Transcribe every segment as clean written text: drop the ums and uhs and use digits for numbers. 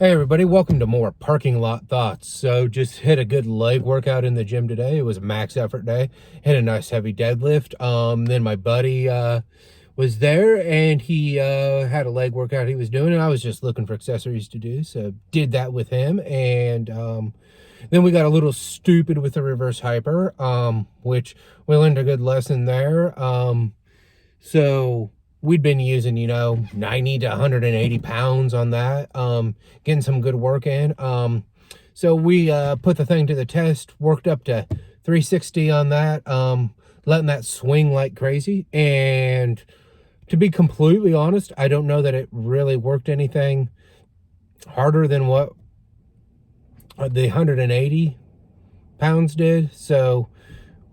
Hey everybody, welcome to more Parking Lot Thoughts. So just hit a good leg workout in the gym today. It was a max effort day. Hit a nice heavy deadlift. Then my buddy was there and he had a leg workout he was doing, and I was just looking for accessories to do. So did that with him, and then we got a little stupid with the reverse hyper, which we learned a good lesson there. So we'd been using, 90 to 180 pounds on that, getting some good work in. So we put the thing to the test, worked up to 360 on that, letting that swing like crazy. And to be completely honest, I don't know that it really worked anything harder than what the 180 pounds did. So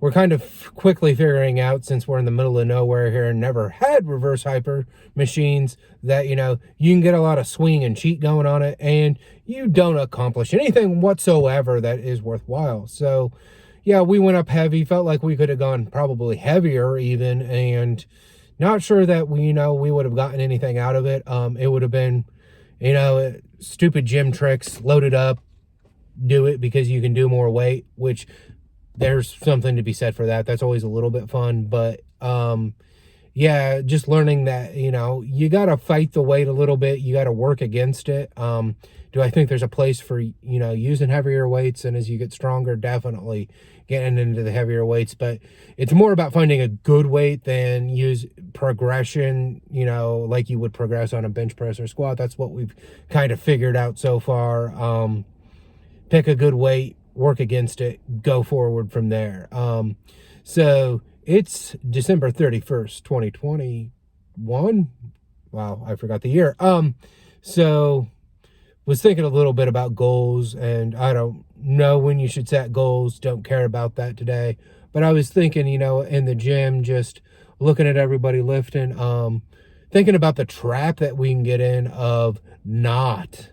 we're kind of quickly figuring out, since we're in the middle of nowhere here and never had reverse hyper machines, that, you can get a lot of swing and cheat going on it, and you don't accomplish anything whatsoever that is worthwhile. So, yeah, we went up heavy, felt like we could have gone probably heavier even, and not sure that we would have gotten anything out of it. It would have been, stupid gym tricks, load it up, do it because you can do more weight, which there's something to be said for that. That's always a little bit fun. But yeah, just learning that, you got to fight the weight a little bit. You got to work against it. Do I think there's a place for, using heavier weights? And as you get stronger, definitely getting into the heavier weights. But it's more about finding a good weight than use progression, like you would progress on a bench press or squat. That's what we've kind of figured out so far. Pick a good weight, work against it, go forward from there. So it's December 31st, 2021. Wow, I forgot the year. So was thinking a little bit about goals, and I don't know when you should set goals. Don't care about that today. But I was thinking, in the gym, just looking at everybody lifting, thinking about the trap that we can get in of not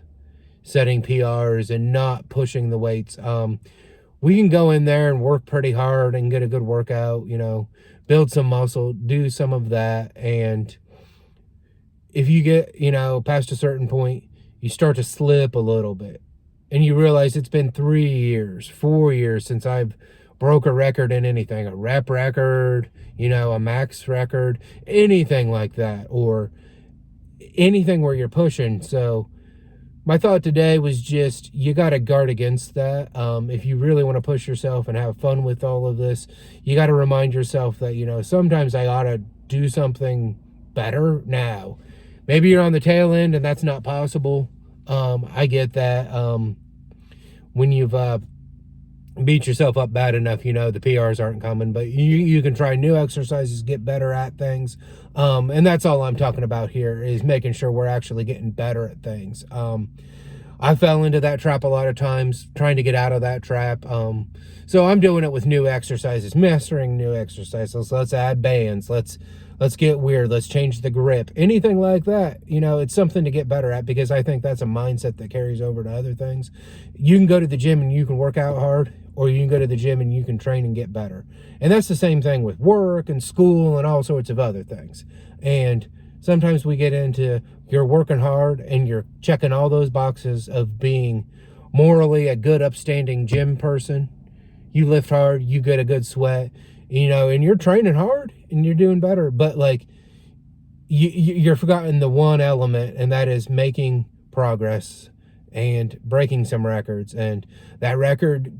setting PRs and not pushing the weights. We can go in there and work pretty hard and get a good workout, build some muscle, do some of that. And if you get, past a certain point, you start to slip a little bit and you realize it's been 3 years, 4 years since I've broke a record in anything, a rep record, a max record, anything like that, or anything where you're pushing. So my thought today was just, you got to guard against that. If you really want to push yourself and have fun with all of this, you got to remind yourself that, sometimes I ought to do something better now. Maybe you're on the tail end and that's not possible. I get that. When you've beat yourself up bad enough, the PRs aren't coming, but you can try new exercises, get better at things. And that's all I'm talking about here, is making sure we're actually getting better at things. I fell into that trap a lot of times, trying to get out of that trap. So I'm doing it with new exercises, mastering new exercises. Let's add bands. Let's get weird. Let's change the grip. Anything like that. It's something to get better at, because I think that's a mindset that carries over to other things. You can go to the gym and you can work out hard, or you can go to the gym and you can train and get better. And that's the same thing with work and school and all sorts of other things. And sometimes we get into, you're working hard and you're checking all those boxes of being morally a good, upstanding gym person. You lift hard, you get a good sweat, and you're training hard and you're doing better. But like, you're forgotten the one element, and that is making progress and breaking some records. And that record,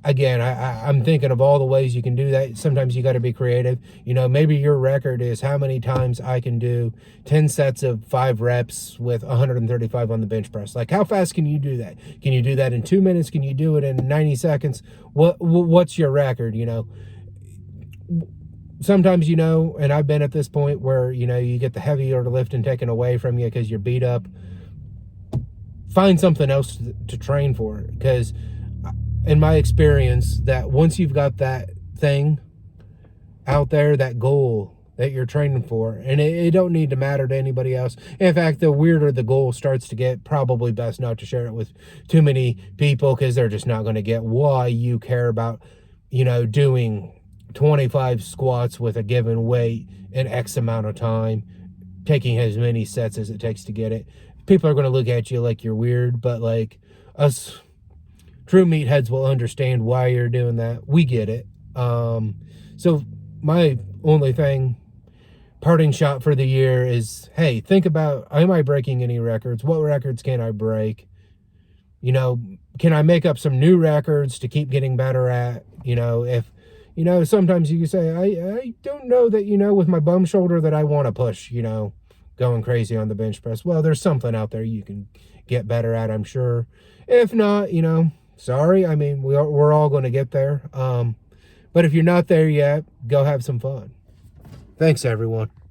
again, I'm thinking of all the ways you can do that. Sometimes you got to be creative. Maybe your record is how many times I can do 10 sets of 5 reps with 135 on the bench press. Like, how fast can you do that? Can you do that in 2 minutes? Can you do it in 90 seconds? What's your record? Sometimes, and I've been at this point where, you get the heavier lifting taken away from you because you're beat up. Find something else to train for, because in my experience, that once you've got that thing out there, that goal that you're training for, and it don't need to matter to anybody else. In fact, the weirder the goal starts to get, probably best not to share it with too many people, because they're just not going to get why you care about, doing 25 squats with a given weight in X amount of time, taking as many sets as it takes to get it. people are going to look at you like you're weird, but like us true meatheads will understand why you're doing that. We get it. So my only parting shot for the year is, hey, think about, am I breaking any records? What records can I break? You know, can I make up some new records to keep getting better at? You know, if, you know, sometimes you say, I don't know that, you know, with my bum shoulder that I want to push, you know, going crazy on the bench press. Well, there's something out there you can get better at, I'm sure. If not, you know, sorry. I mean, we're all going to get there. But if you're not there yet, go have some fun. Thanks, everyone.